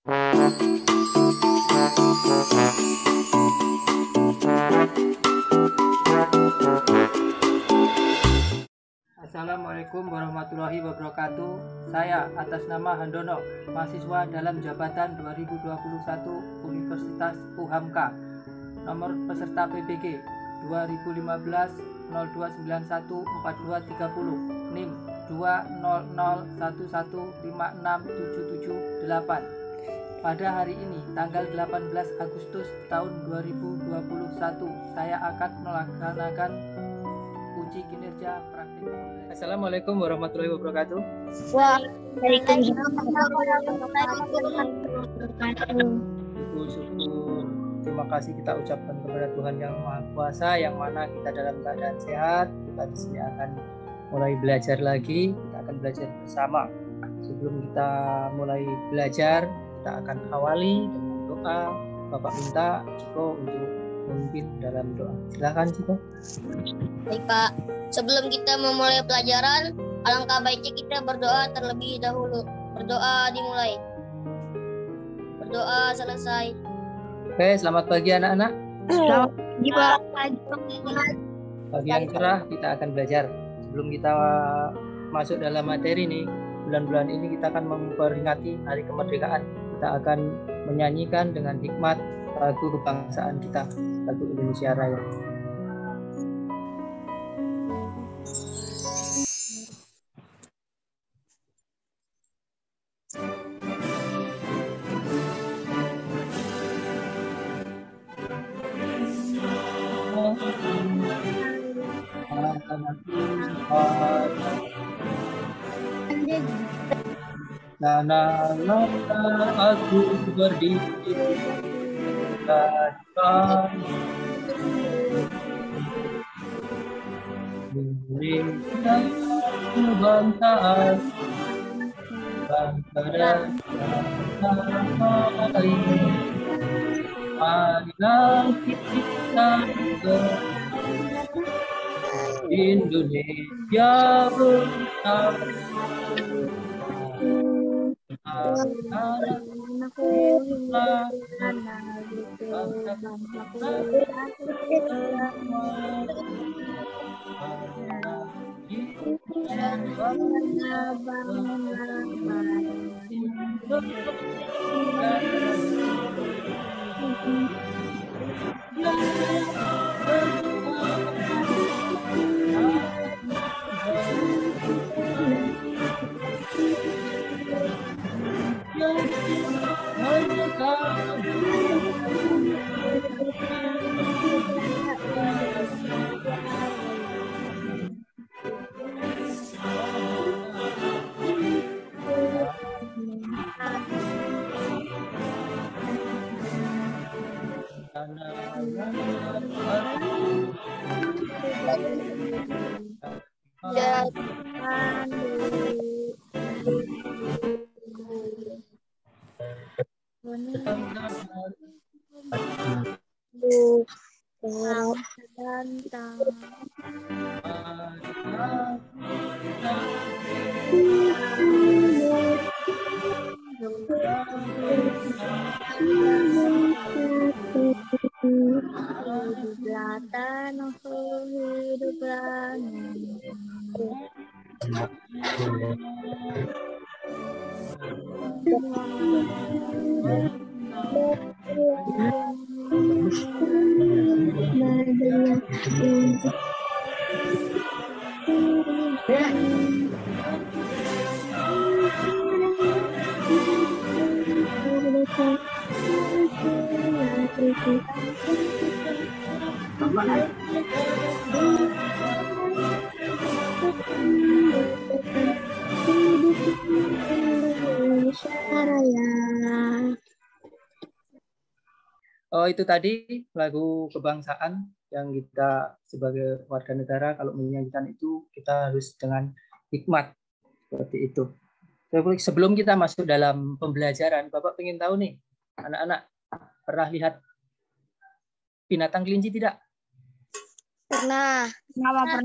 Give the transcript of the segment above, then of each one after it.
Assalamualaikum warahmatullahi wabarakatuh. Saya atas nama Handono, mahasiswa dalam jabatan 2021 Universitas UHAMKA. Nomor peserta PBG 2015 0291 4230, NIM 20011567778. Pada hari ini, tanggal 18 Agustus tahun 2021, saya akan melaksanakan uji kinerja praktik. Assalamualaikum warahmatullahi wabarakatuh. Waalaikumsalam warahmatullahi wabarakatuh. Syukur. Terima kasih kita ucapkan kepada Tuhan Yang Maha Kuasa, yang mana kita dalam keadaan sehat. Kita di sini akan mulai belajar lagi. Kita akan belajar bersama. Sebelum kita mulai belajar, kita akan awali dengan doa. Bapak minta Ciko untuk memimpin dalam doa. Silakan Ciko. Baik Pak, sebelum kita memulai pelajaran, alangkah baiknya kita berdoa terlebih dahulu. Berdoa dimulai. Berdoa selesai. Oke, selamat pagi anak-anak. Selamat pagi Pak. Pagi yang cerah, kita akan belajar. Sebelum kita masuk dalam materi nih, bulan-bulan ini kita akan memperingati Hari Kemerdekaan. Kita akan menyanyikan dengan hikmat lagu kebangsaan kita, lagu Indonesia Raya. Nana aku berdiri dan Indonesia kebangsaan bangsa dan tanah air. Marilah kita Indonesia bersatu. Oh, itu tadi lagu kebangsaan yang kita sebagai warga negara kalau menyanyikan itu kita harus dengan hikmat seperti itu. Sebelum kita masuk dalam pembelajaran, Bapak ingin tahu nih, anak-anak pernah lihat binatang kelinci tidak? Pernah.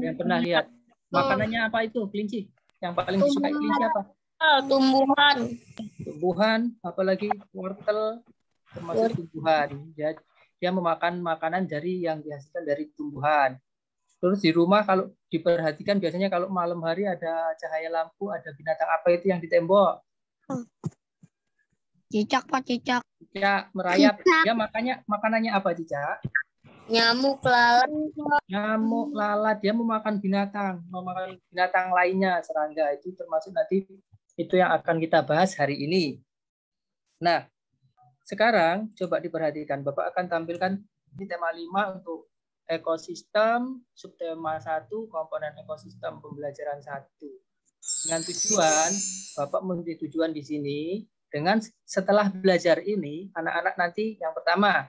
Yang pernah lihat. Makanannya apa itu kelinci? Yang paling disukai kelinci apa? Tumbuhan. Tumbuhan, apalagi wortel, termasuk tumbuhan. Dia memakan makanan dari yang dihasilkan dari tumbuhan. Terus di rumah kalau diperhatikan biasanya kalau malam hari ada cahaya lampu, ada binatang apa itu yang di tembok? Cicak, Pak, cicak. Cicak merayap. Cicak. Dia makanannya apa, cicak? Nyamuk, lalat. Nyamuk, lalat. Dia memakan binatang lainnya, serangga. Itu termasuk nanti itu yang akan kita bahas hari ini. Nah, sekarang coba diperhatikan. Bapak akan tampilkan ini tema 5 untuk ekosistem, subtema 1, komponen ekosistem pembelajaran 1. Dengan tujuan, Bapak memiliki tujuan di sini, dengan setelah belajar ini, anak-anak nanti yang pertama,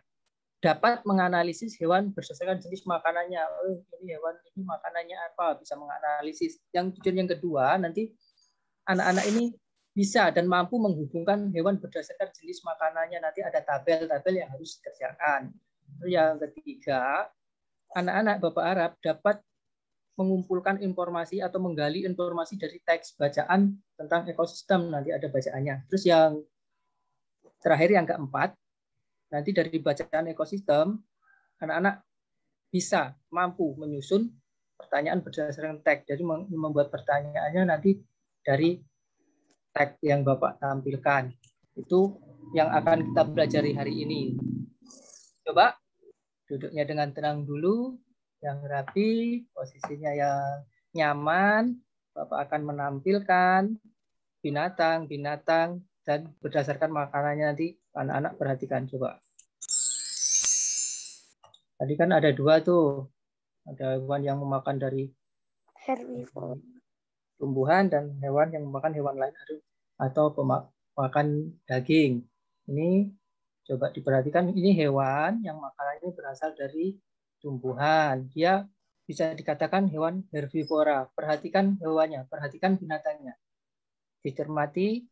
dapat menganalisis hewan berdasarkan jenis makanannya. Oh, ini hewan ini makanannya apa, bisa menganalisis. Yang tujuan yang kedua, nanti anak-anak ini bisa dan mampu menghubungkan hewan berdasarkan jenis makanannya. Nanti ada tabel-tabel yang harus dikerjakan. Yang ketiga, anak-anak Bapak harap dapat mengumpulkan informasi atau menggali informasi dari teks bacaan tentang ekosistem, nanti ada bacaannya. Terus yang terakhir yang keempat, nanti dari bacaan ekosistem, anak-anak bisa mampu menyusun pertanyaan berdasarkan teks. Jadi membuat pertanyaannya nanti dari teks yang Bapak tampilkan. Itu yang akan kita pelajari hari ini. Coba duduknya dengan tenang dulu, yang rapi, posisinya yang nyaman. Bapak akan menampilkan binatang-binatang dan berdasarkan makanannya nanti anak-anak perhatikan coba. Tadi kan ada dua tuh, ada hewan yang memakan dari tumbuhan dan hewan yang memakan hewan lain atau pemakan daging. Ini coba diperhatikan, ini hewan yang makanannya berasal dari tumbuhan. Dia bisa dikatakan hewan herbivora. Perhatikan hewannya, perhatikan binatangnya. Dicermati.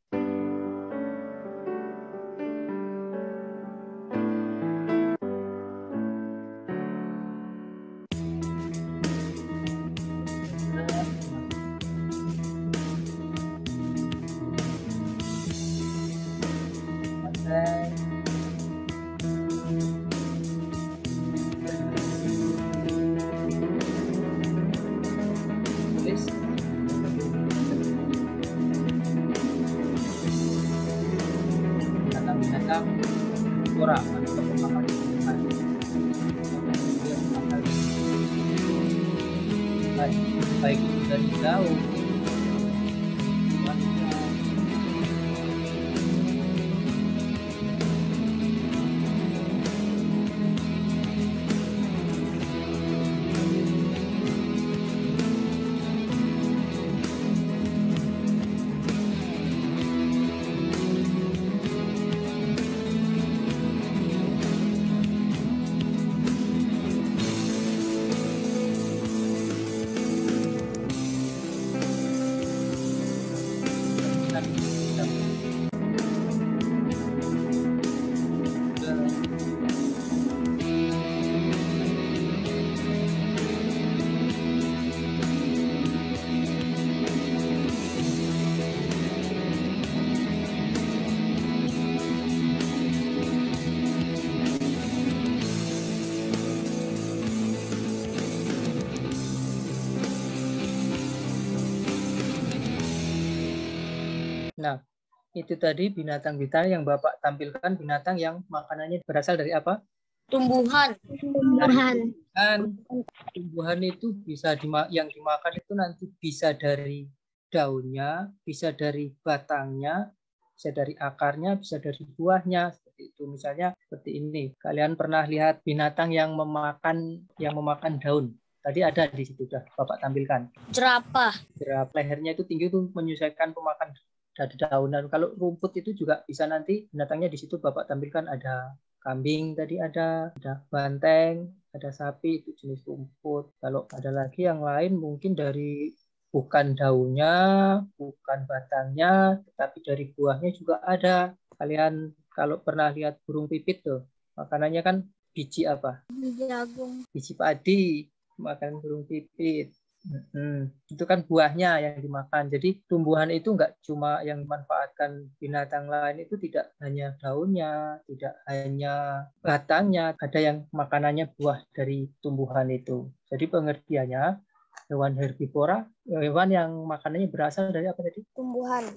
Baik itu dari jauh. Nah, itu tadi binatang-binatang yang Bapak tampilkan, binatang yang makanannya berasal dari apa? Tumbuhan. Tumbuhan itu bisa yang dimakan itu nanti bisa dari daunnya, bisa dari batangnya, bisa dari akarnya, bisa dari buahnya. Seperti itu. Misalnya seperti ini. Kalian pernah lihat binatang yang memakan daun? Tadi ada di situ, sudah Bapak tampilkan. Jerapah. Lehernya itu tinggi itu menyesuaikan pemakan dari daunan. Kalau rumput itu juga bisa nanti binatangnya di situ Bapak tampilkan, ada kambing tadi, ada banteng, ada sapi, itu jenis rumput. Kalau ada lagi yang lain mungkin dari bukan daunnya, bukan batangnya, tetapi dari buahnya juga ada. Kalian kalau pernah lihat burung pipit tuh, makanannya kan biji apa? Jagung. Biji padi, makan burung pipit. Itu kan buahnya yang dimakan. Jadi tumbuhan itu enggak cuma yang dimanfaatkan binatang lain, itu tidak hanya daunnya, tidak hanya batangnya, ada yang makanannya buah dari tumbuhan itu. Jadi pengertiannya hewan herbivora, hewan yang makanannya berasal dari apa tadi? Tumbuhan.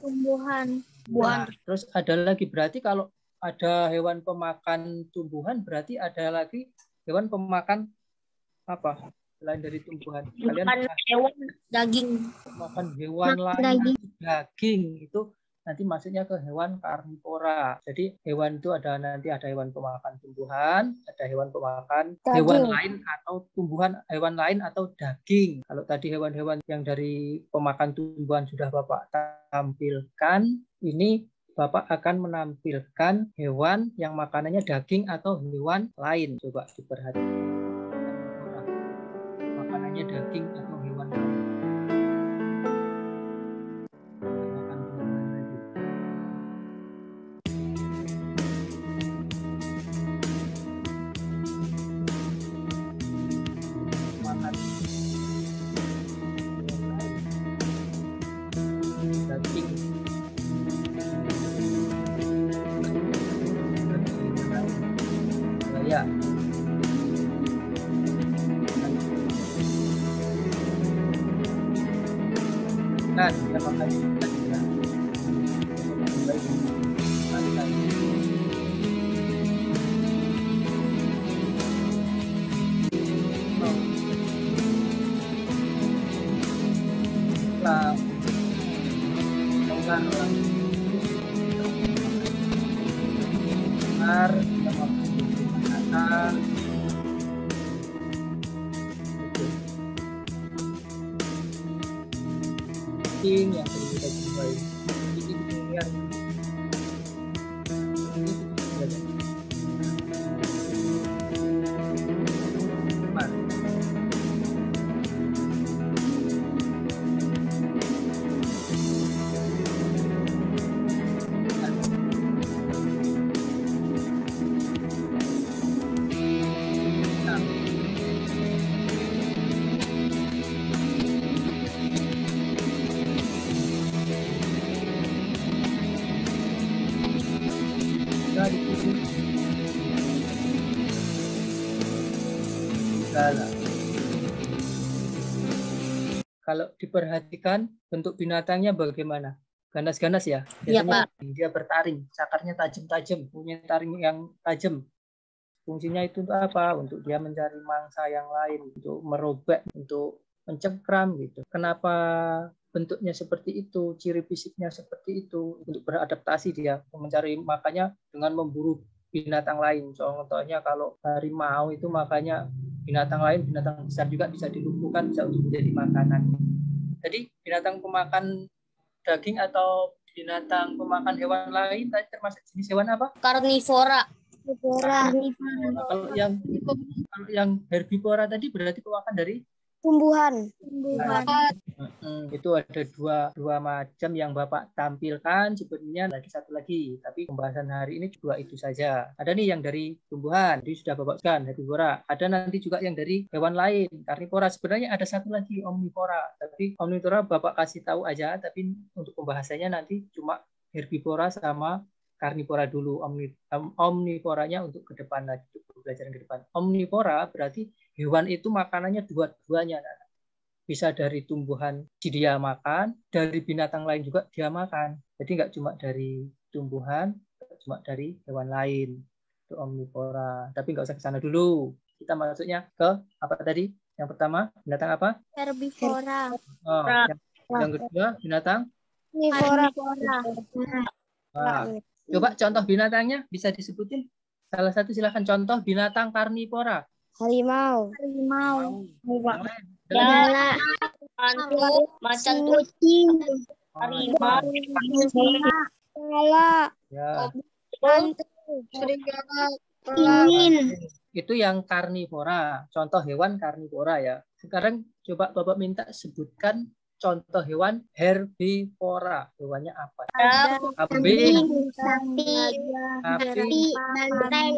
Nah, terus ada lagi, berarti kalau ada hewan pemakan tumbuhan, berarti ada lagi hewan pemakan apa? Selain dari tumbuhan. Kalian Makan hewan daging. makan hewan lain daging, itu nanti masuknya ke hewan karnivora. Jadi hewan itu ada, nanti ada hewan pemakan tumbuhan, ada hewan pemakan hewan lain atau tumbuhan, hewan lain atau daging. Kalau tadi hewan-hewan yang dari pemakan tumbuhan sudah Bapak tampilkan, ini Bapak akan menampilkan hewan yang makanannya daging atau hewan lain. Coba diperhatikan. Makanannya daging atau hewan lain. Makan tumbuhan lagi. Makan hewan lain. Daging. Ya. Kan, dia makan ikan ya. Baik. Makan. Nah, longgar lah. Longgar, kita makan binatang. Yang tadi kita jumpai ini kemudian kalau diperhatikan bentuk binatangnya bagaimana? Ganas-ganas ya? Iya, Pak. Dia bertaring, cakarnya tajam-tajam, punya taring yang tajam. Fungsinya itu untuk apa? Untuk dia mencari mangsa yang lain, untuk merobek, untuk mencengkram gitu. Kenapa bentuknya seperti itu, ciri fisiknya seperti itu? Untuk beradaptasi dia mencari makannya dengan memburu binatang lain. Contohnya kalau harimau itu makanya binatang lain, binatang besar juga bisa dilumpuhkan, bisa untuk menjadi makanan. Jadi binatang pemakan daging atau binatang pemakan hewan lain tadi termasuk jenis hewan apa? Karnivora. Kalau yang herbivora tadi berarti pemakan dari Tumbuhan. Itu ada dua macam yang Bapak tampilkan, sebenarnya lagi satu lagi, tapi pembahasan hari ini dua itu saja. Ada nih yang dari tumbuhan, jadi sudah Bapak sebutkan herbivora. Ada nanti juga yang dari hewan lain, karnivora. Sebenarnya ada satu lagi omnivora, tapi omnivora Bapak kasih tahu aja, tapi untuk pembahasannya nanti cuma herbivora sama karnivora dulu. Omnivoranya untuk ke depan lagi, untuk pelajaran ke depan. Omnivora berarti hewan itu makanannya dua-duanya. Bisa dari tumbuhan dia makan, dari binatang lain juga dia makan. Jadi nggak cuma dari tumbuhan, cuma dari hewan lain. Itu omnivora. Tapi nggak usah ke sana dulu. Kita masuknya ke apa tadi? Yang pertama, binatang apa? Herbivora. Oh, yang kedua, binatang? Karnivora. Nah, coba contoh binatangnya bisa disebutin. Salah satu silakan contoh binatang karnivora. Harimau. Ya, macan kucing, harimau, serigala, hantu, serigala, itu yang karnivora, contoh hewan karnivora ya. Sekarang coba Bapak minta sebutkan contoh hewan herbivora. Hewannya apa? Kambing, sapi, banteng,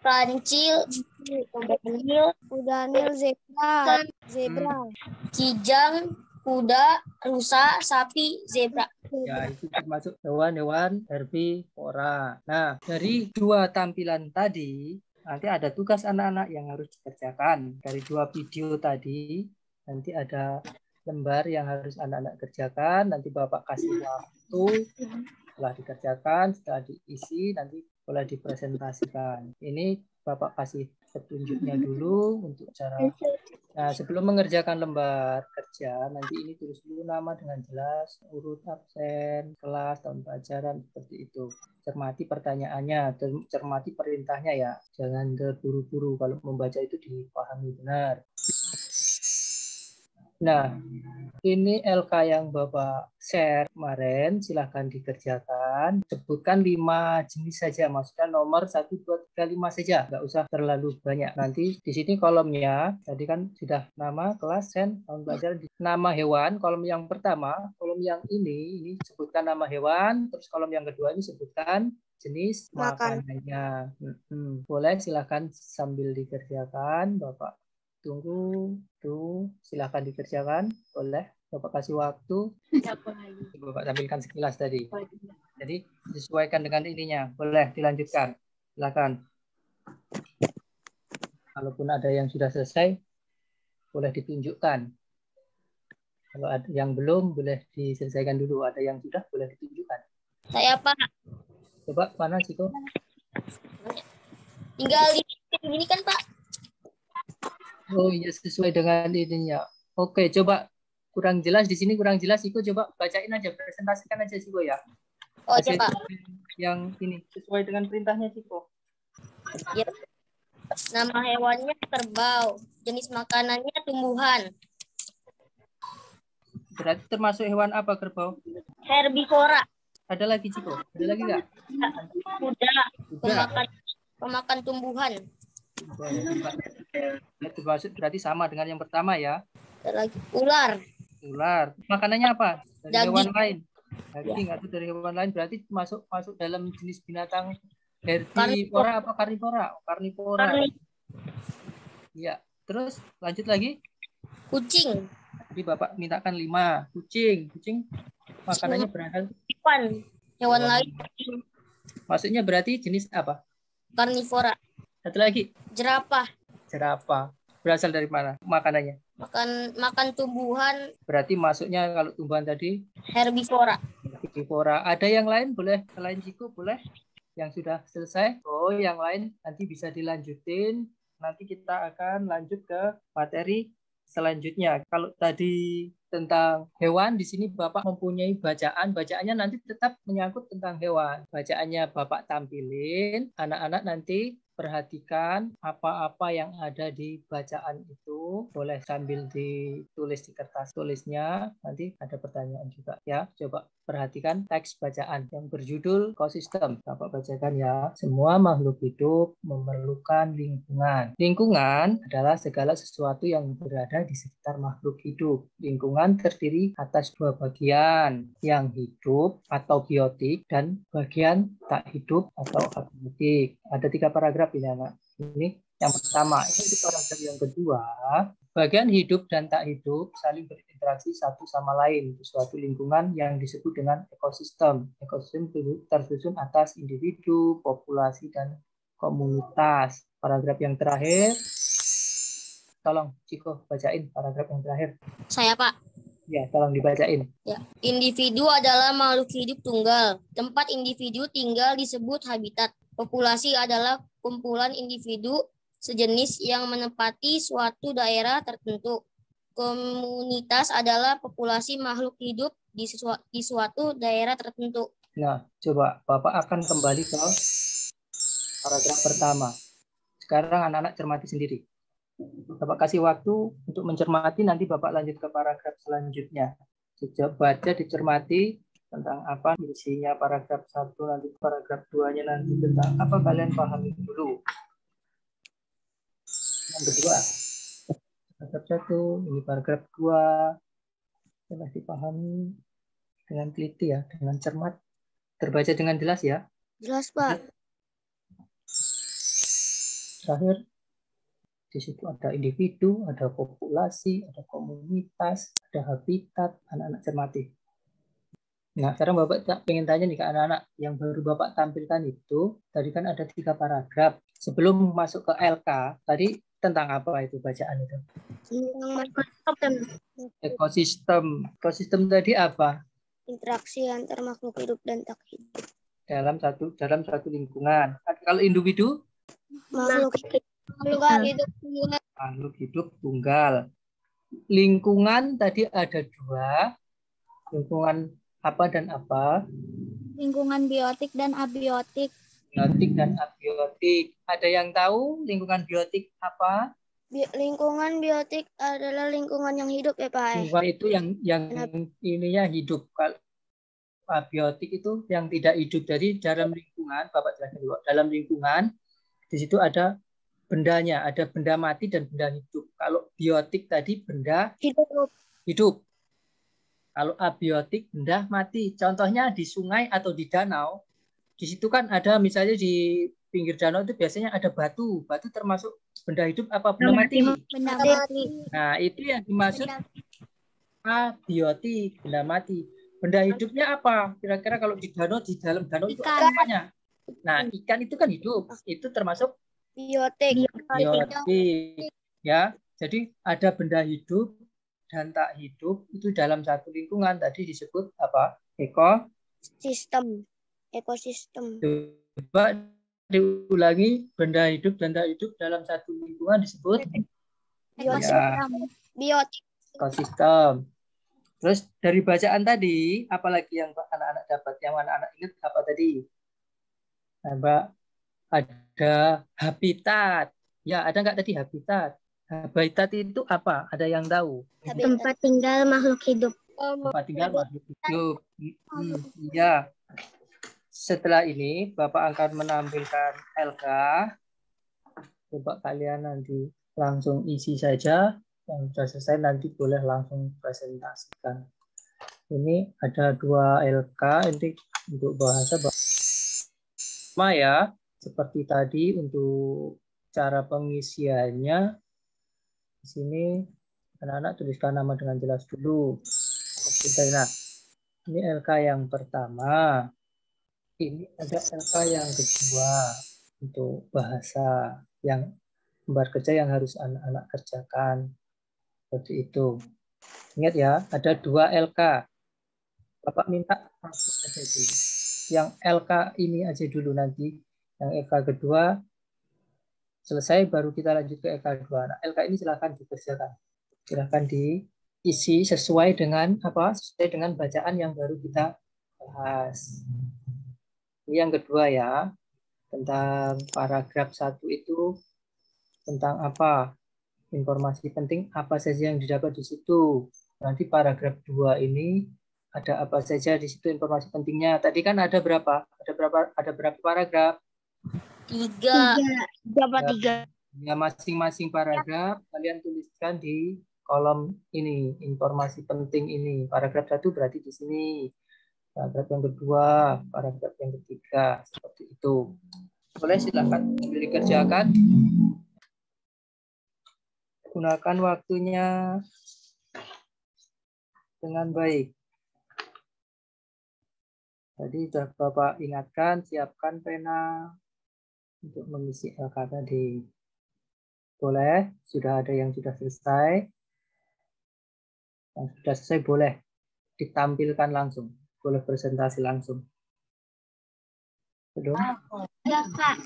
kancil, Kudanil, zebra. Zebra. kijang, kuda, rusa, sapi, zebra. Ya, itu termasuk hewan-hewan herbivora. Nah, dari dua tampilan tadi, nanti ada tugas anak-anak yang harus dikerjakan. Dari dua video tadi, nanti ada lembar yang harus anak-anak kerjakan. Nanti Bapak kasih waktu, setelah dikerjakan, setelah diisi, nanti boleh dipresentasikan. Ini Bapak kasih petunjuknya dulu untuk cara. Nah, sebelum mengerjakan lembar kerja, nanti ini tulis dulu nama dengan jelas, urut absen, kelas, tahun pelajaran, seperti itu. Cermati pertanyaannya, cermati perintahnya ya. Jangan terburu-buru, kalau membaca itu dipahami benar. Nah, ini LK yang Bapak share kemarin, silahkan dikerjakan. Sebutkan 5 jenis saja, maksudnya nomor 1, 2, 3, 5 saja. Nggak usah terlalu banyak. Nanti di sini kolomnya, tadi kan sudah nama, kelas, sen, tahun pelajaran. Nama hewan, kolom yang pertama, kolom yang ini sebutkan nama hewan, terus kolom yang kedua ini sebutkan jenis makanannya. Boleh silahkan sambil dikerjakan, Bapak. Tunggu, tuh, silahkan dikerjakan, boleh. Bapak kasih waktu. Bapak tampilkan sekilas tadi. Jadi disesuaikan dengan ininya, boleh dilanjutkan. Silahkan. Kalaupun ada yang sudah selesai, boleh ditunjukkan. Kalau ada yang belum, boleh diselesaikan dulu. Ada yang sudah, boleh ditunjukkan. Saya Pak. Coba mana Ciko? Tinggal ini kan Pak. Oh iya, sesuai dengan ininya. Oke, coba kurang jelas di sini, kurang jelas. Ciko coba bacain aja, presentasikan aja Ciko ya. Oh iya Pak. Yang ini sesuai dengan perintahnya Ciko. Ya. Nama hewannya kerbau. Jenis makanannya tumbuhan. Berarti termasuk hewan apa kerbau? Herbivora. Ada lagi Ciko? Ada lagi nggak? Kuda. Pemakan tumbuhan. Termasuk berarti sama dengan yang pertama ya. Ada lagi ular. Ular. Makanannya apa? Dari Daging. hewan lain. Daging atau dari hewan lain berarti masuk dalam jenis binatang herbivora apa karnivora? Karnivora. Iya. Terus lanjut lagi. Kucing. Jadi Bapak mintakan 5. Kucing. Kucing makanannya berasal hewan lain. Maksudnya berarti jenis apa? Karnivora. Satu lagi. Jerapah. Jerapah. Berasal dari mana makanannya? Makan tumbuhan. Berarti masuknya kalau tumbuhan tadi herbivora. Herbivora. Ada yang lain boleh selain Ciko boleh? Yang sudah selesai? Oh, yang lain nanti bisa dilanjutin. Nanti kita akan lanjut ke materi selanjutnya. Kalau tadi tentang hewan, di sini Bapak mempunyai bacaan. Bacaannya nanti tetap menyangkut tentang hewan. Bacaannya Bapak tampilin. Anak-anak nanti perhatikan apa-apa yang ada di bacaan itu. Boleh sambil ditulis di kertas tulisnya. Nanti ada pertanyaan juga ya. Coba perhatikan teks bacaan yang berjudul ekosistem. Bapak bacakan ya. Semua makhluk hidup memerlukan lingkungan. Lingkungan adalah segala sesuatu yang berada di sekitar makhluk hidup. Lingkungan terdiri atas 2 bagian, yang hidup atau biotik dan bagian tak hidup atau abiotik. Ada 3 paragraf ini anak. Ini yang pertama. Ini di paragraf yang kedua. Bagian hidup dan tak hidup saling berinteraksi satu sama lain di suatu lingkungan yang disebut dengan ekosistem. Ekosistem tersusun atas individu, populasi, dan komunitas. Paragraf yang terakhir. Tolong Ciko bacain paragraf yang terakhir. Saya Pak. Ya, tolong dibacain. Ya. Individu adalah makhluk hidup tunggal. Tempat individu tinggal disebut habitat. Populasi adalah kumpulan individu sejenis yang menempati suatu daerah tertentu. Komunitas adalah populasi makhluk hidup di suatu daerah tertentu. Nah, coba Bapak akan kembali ke paragraf pertama. Sekarang anak-anak cermati sendiri. Bapak kasih waktu untuk mencermati, nanti Bapak lanjut ke paragraf selanjutnya. Coba baca, dicermati tentang apa isinya paragraf 1, nanti paragraf 2-nya nanti tentang apa, kalian pahami dulu. Yang kedua, paragraf 1, ini paragraf 2. Coba dipahami dengan teliti ya, dengan cermat. Terbaca dengan jelas ya. Jelas Pak. Terakhir, di situ ada individu, ada populasi, ada komunitas, ada habitat, anak-anak cermati. Nah, sekarang Bapak pengen tanya nih ke anak-anak yang baru Bapak tampilkan itu, tadi kan ada 3 paragraf. Sebelum masuk ke LK, tadi tentang apa itu bacaan itu? Ekosistem. Ekosistem tadi apa? Interaksi antar makhluk hidup dan tak hidup. Dalam satu lingkungan. Kalau individu? Makhluk hidup Makhluk hidup tunggal. Lingkungan tadi ada 2. Lingkungan apa dan apa? lingkungan biotik dan abiotik. Biotik dan abiotik. Ada yang tahu lingkungan biotik apa? Lingkungan biotik adalah lingkungan yang hidup ya Pak. Lingkungan itu yang ininya hidup. Kalau abiotik itu yang tidak hidup. Jadi dalam lingkungan, Bapak jelaskan dulu. Dalam lingkungan di situ ada bendanya, ada benda mati dan benda hidup. Kalau biotik tadi benda hidup. Kalau abiotik benda mati. Contohnya di sungai atau di danau, di situ kan ada misalnya di pinggir danau itu biasanya ada batu. Batu termasuk benda hidup apa benda mati? Benda mati. Nah, itu yang dimaksud abiotik, benda mati. Benda hidupnya apa? Kira-kira kalau di dalam danau itu apa namanya? Nah, ikan itu kan hidup. Itu termasuk Biotik. biotik. Ya, jadi ada benda hidup dan tak hidup itu dalam satu lingkungan. Tadi disebut apa? Ekosistem. Coba diulangi, benda hidup dan tak hidup dalam satu lingkungan disebut Ekosistem. Biotik. ekosistem. Terus dari bacaan tadi, apalagi yang anak-anak dapat? Yang anak-anak ingat apa tadi? Mbak, ada habitat. Ya, ada nggak tadi habitat? Habitat itu apa? Ada yang tahu? Tempat tinggal makhluk hidup. Tempat tinggal makhluk hidup. Iya. Setelah ini, Bapak akan menampilkan LK. Coba kalian nanti langsung isi saja. Yang sudah selesai nanti boleh langsung presentasikan. Ini ada 2 LK ini untuk bahasa sama ya. Seperti tadi untuk cara pengisiannya. Di sini anak-anak tuliskan nama dengan jelas dulu. Nah, ini LK yang pertama. Ini ada LK yang kedua untuk bahasa yang lembar kerja yang harus anak-anak kerjakan. Seperti itu. Ingat ya, ada 2 LK. Bapak minta masuk aja dulu. Yang LK ini aja dulu nanti. Yang LK kedua selesai baru kita lanjut ke LK 2. Nah, LK ini silahkan dikerjakan. Silahkan diisi sesuai dengan apa? Sesuai dengan bacaan yang baru kita bahas. Ini yang kedua ya. Tentang paragraf 1 itu tentang apa? Informasi penting apa saja yang didapat di situ. Nanti paragraf 2 ini ada apa saja di situ informasi pentingnya. Tadi kan ada berapa? Ada berapa paragraf? 3. Ya, masing-masing paragraf kalian tuliskan di kolom ini, informasi penting ini. Paragraf 1 berarti di sini. Paragraf yang kedua, paragraf yang ketiga, seperti itu. Boleh silakan dikerjakan. Gunakan waktunya dengan baik. Tadi sudah Bapak ingatkan, siapkan pena untuk mengisi LK tadi. Boleh, sudah ada yang sudah selesai. Yang sudah selesai boleh ditampilkan langsung. Boleh presentasi langsung. Belum? Ya, Kak.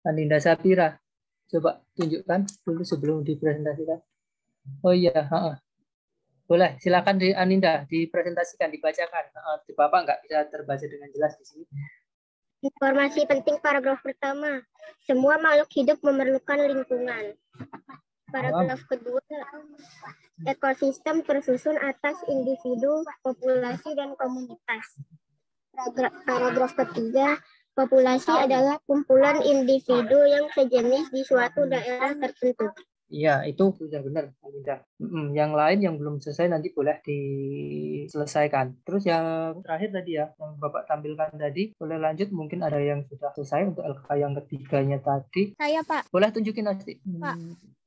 Aninda Sapira, coba tunjukkan dulu sebelum dipresentasikan. Oh iya, boleh, silakan di Aninda dipresentasikan, dibacakan. Bapak nggak bisa terbaca dengan jelas di sini. Informasi penting paragraf pertama. Semua makhluk hidup memerlukan lingkungan. Paragraf kedua. Ekosistem tersusun atas individu, populasi, dan komunitas. Paragraf ketiga. Populasi adalah kumpulan individu yang sejenis di suatu daerah tertentu. Iya, itu sudah benar, Aninda. Yang lain yang belum selesai nanti boleh diselesaikan. Terus yang terakhir tadi ya, yang Bapak tampilkan tadi, boleh lanjut. Mungkin ada yang sudah selesai untuk LK yang ketiganya tadi. Saya, Pak. Boleh tunjukin nanti. Pak.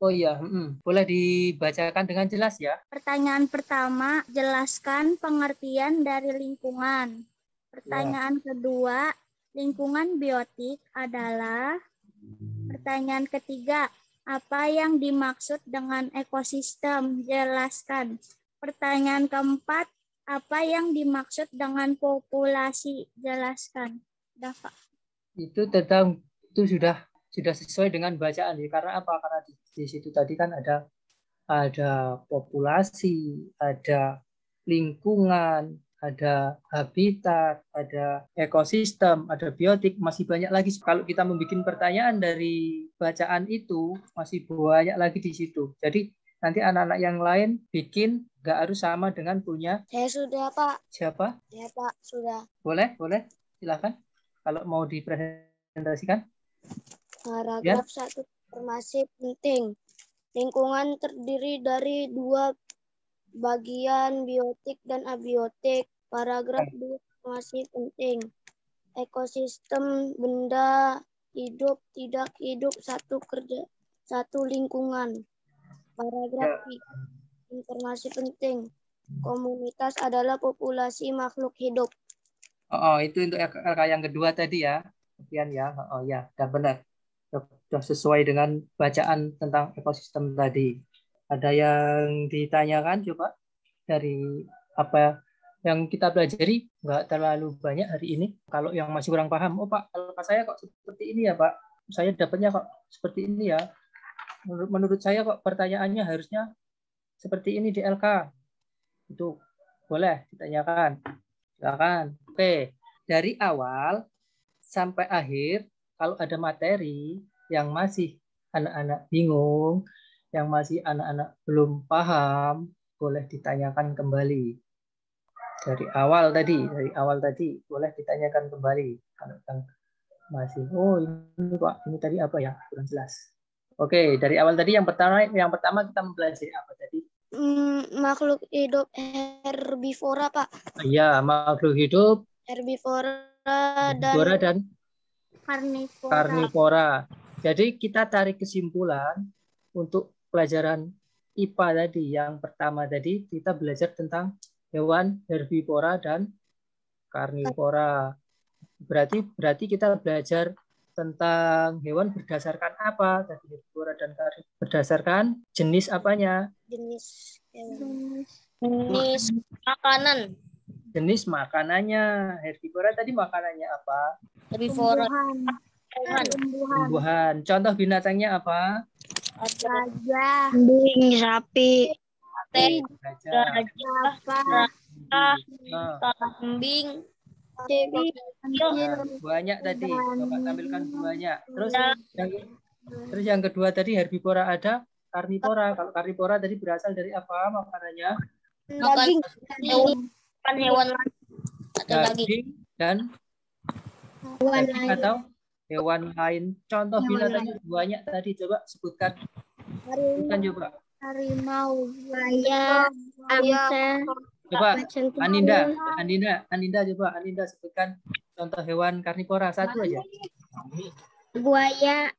Oh iya, boleh dibacakan dengan jelas ya. Pertanyaan pertama, jelaskan pengertian dari lingkungan. Pertanyaan kedua, lingkungan biotik adalah. Pertanyaan ketiga, apa yang dimaksud dengan ekosistem? Jelaskan. Pertanyaan keempat, apa yang dimaksud dengan populasi? Jelaskan. Udah, Pak. Itu sudah sesuai dengan bacaan ya. Karena apa? Karena di situ tadi kan ada populasi, ada lingkungan, ada habitat, ada ekosistem, ada biotik, masih banyak lagi. Kalau kita membuat pertanyaan dari bacaan itu, masih banyak lagi di situ. Jadi nanti anak-anak yang lain bikin nggak harus sama dengan punya. Saya sudah, Pak. Siapa? Saya, Pak, sudah. Boleh, silakan. Kalau mau dipresentasikan. Paragraf 1, informasi penting. Lingkungan terdiri dari dua bagian, biotik dan abiotik. Paragraf 2, informasi penting. Ekosistem benda hidup tidak hidup satu lingkungan. Paragraf 3, informasi penting. Komunitas adalah populasi makhluk hidup. Itu untuk LK yang kedua tadi ya. Kemudian ya, ya, sudah benar. Sudah sesuai dengan bacaan tentang ekosistem tadi. Ada yang ditanyakan coba dari apa yang kita pelajari? Nggak terlalu banyak hari ini. Kalau yang masih kurang paham, oh Pak, kalau saya kok seperti ini ya Pak, saya dapatnya kok seperti ini ya. Menurut saya kok pertanyaannya harusnya seperti ini di LK. Itu boleh ditanyakan. Silakan. Oke, dari awal sampai akhir, kalau ada materi yang masih anak-anak bingung, yang masih anak-anak belum paham, boleh ditanyakan kembali. Dari awal tadi boleh ditanyakan kembali. Kalau yang masih, ini Pak, ini tadi apa ya? Kurang jelas. Oke, dari awal tadi yang pertama kita mempelajari apa tadi? Makhluk hidup herbivora, Pak. Iya, makhluk hidup Herbivora dan karnivora. Jadi kita tarik kesimpulan untuk pelajaran IPA tadi. Yang pertama tadi kita belajar tentang hewan herbivora dan karnivora. Berarti kita belajar tentang hewan berdasarkan apa? Tadi herbivora dan karnivora. Berdasarkan jenis apanya? Jenis makanan. Jenis makanannya. Herbivora tadi makanannya apa? Herbivora. Tumbuhan. Contoh binatangnya apa? Gajah, kambing, sapi, kambing, banyak tadi. Bapak tampilkan banyak. Terus yang kedua tadi herbivora, ada karnivora. Kalau karnivora tadi berasal dari apa makanannya? Makan hewan daging dan daging atau hewan lain. Contoh binatangnya banyak tadi. Coba sebutkan. Coba. Harimau, buaya, angsa. Coba Aninda coba Aninda sebutkan contoh hewan karnivora satu aja. Buaya.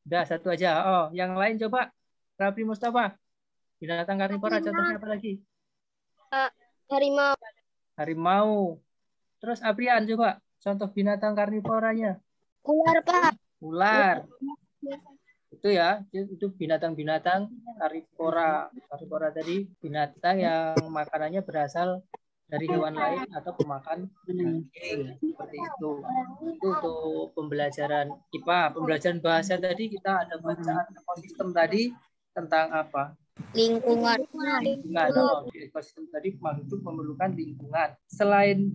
Udah satu aja. Oh, yang lain coba. Rafli Mustafa. Binatang karnivora contohnya apa lagi? Harimau. Harimau. Terus Aprian coba contoh binatang karnivoranya. Ular, Pak. Ular. Itu ya, itu binatang-binatang karnivora. Karnivora tadi binatang yang makanannya berasal dari hewan lain atau pemakan daging. Seperti itu. Itu untuk pembelajaran IPA. Pembelajaran bahasa tadi kita ada bacaan ekosistem tadi tentang apa? Lingkungan. Di ekosistem tadi makhluk memerlukan lingkungan. Selain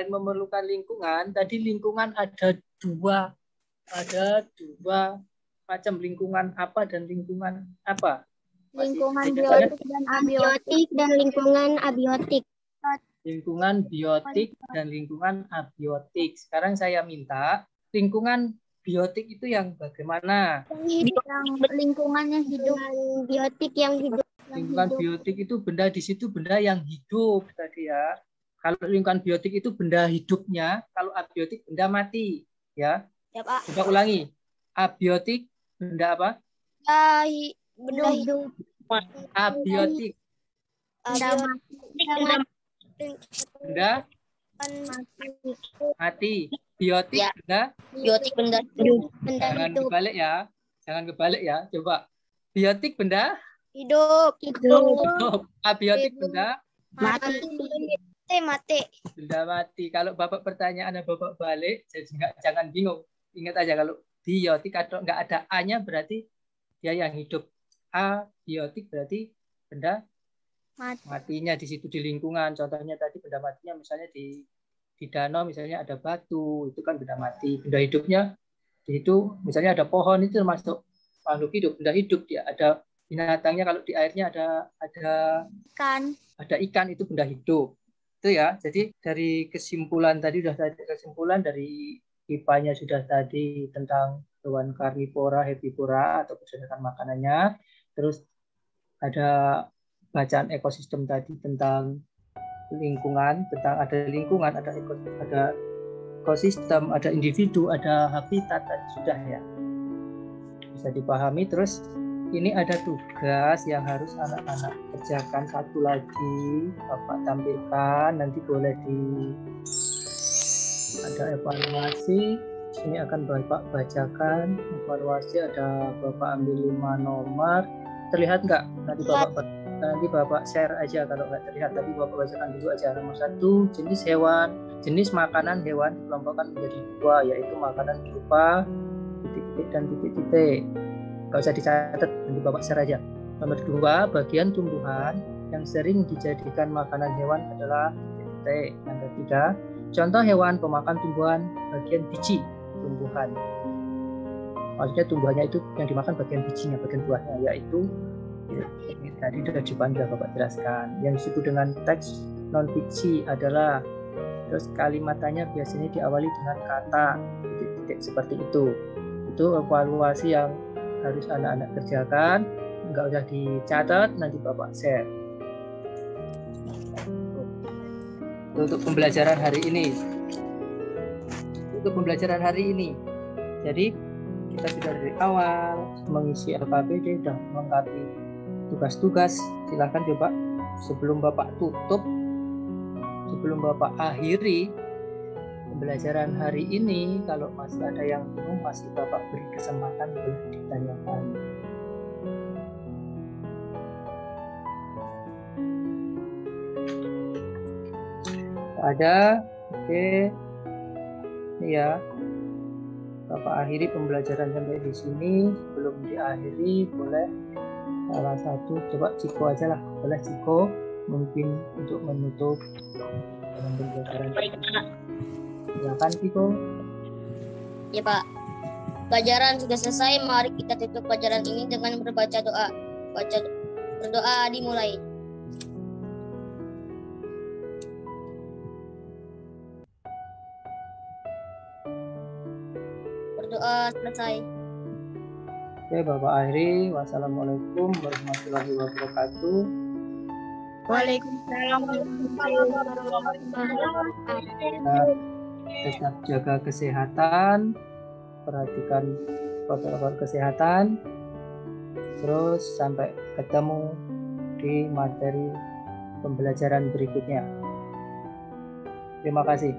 memerlukan lingkungan, tadi lingkungan ada dua macam, lingkungan apa dan lingkungan apa? Lingkungan biotik dan abiotik dan lingkungan abiotik. Lingkungan biotik dan lingkungan abiotik. Sekarang saya minta lingkungan biotik itu yang bagaimana? Yang lingkungannya hidup. Biotik yang hidup. Lingkungan biotik itu benda di situ benda yang hidup tadi ya. Kalau lingkungan biotik itu benda hidupnya, kalau abiotik benda mati ya. Ya, Pak. Coba ulangi. Abiotik benda apa? Benda hidup. Abiotik benda mati. Biotik Ya. benda. Biotik benda hidup. Jangan kebalik ya. Jangan kebalik ya. Coba. Biotik benda Hidup. hidup. Abiotik benda Mati. benda mati. Kalau Bapak pertanyaannya Bapak balik, jadi jangan bingung. Ingat aja kalau biotik atau nggak ada A-nya berarti dia yang hidup. Abiotik berarti benda matinya di situ di lingkungan. Contohnya tadi benda matinya misalnya di danau misalnya ada batu, itu kan benda mati. Benda hidupnya di situ misalnya ada pohon, itu termasuk makhluk hidup, benda hidup dia. Ada binatangnya kalau di airnya ada ikan itu benda hidup. Itu ya. Jadi dari kesimpulan tadi dari IPA-nya sudah tadi tentang hewan karnivora, herbivora atau berdasarkan makanannya. Terus ada bacaan ekosistem tadi tentang lingkungan, tentang ada lingkungan, ada ekosistem, ada individu, ada habitat tadi sudah ya. Bisa dipahami. Terus ini ada tugas yang harus anak-anak kerjakan satu lagi, Bapak tampilkan, nanti boleh ada evaluasi. Ini akan Bapak bacakan evaluasi, ada Bapak ambil 5 nomor. Terlihat nggak? Nanti Bapak share aja kalau nggak terlihat, tapi Bapak bacakan dulu aja. Nomor 1, jenis makanan hewan dikelompokkan menjadi 2, yaitu makanan berupa titik-titik dan titik-titik. Nggak usah dicatat, nanti Bapak share aja. Nomor 2, bagian tumbuhan yang sering dijadikan makanan hewan adalah titik-titik. Yang ketiga, contoh hewan pemakan tumbuhan bagian biji tumbuhan. Maksudnya tumbuhannya itu yang dimakan bagian bijinya, bagian buahnya, yaitu ini tadi sudah Bapak jelaskan. Yang disebut dengan teks non fiksi adalah, terus kalimatannya biasanya diawali dengan kata titik-titik seperti itu. Itu evaluasi yang harus anak-anak kerjakan, nggak usah dicatat, nanti Bapak share. Untuk pembelajaran hari ini. Jadi kita sudah dari awal mengisi LKPD dan melengkapi tugas-tugas. Silahkan coba sebelum Bapak tutup, sebelum Bapak akhiri pembelajaran hari ini, kalau masih ada yang bingung, masih Bapak beri kesempatan boleh ditanyakan. Ada? Oke. Ini ya. Bapak akhiri pembelajaran sampai di sini. Sebelum diakhiri, boleh salah satu, coba Ciko aja lah. Boleh Ciko, mungkin untuk menutup pembelajaran. Silakan Ciko. Ya, Pak. Pelajaran sudah selesai. Mari kita tutup pelajaran ini dengan berbaca doa. Berdoa dimulai. Berdoa selesai. Oke, Bapak akhiri. Wassalamualaikum warahmatullahi wabarakatuh. Waalaikumsalam warahmatullahi wabarakatuh. Tetap jaga kesehatan, perhatikan protokol kesehatan. Terus sampai ketemu di materi pembelajaran berikutnya. Terima kasih.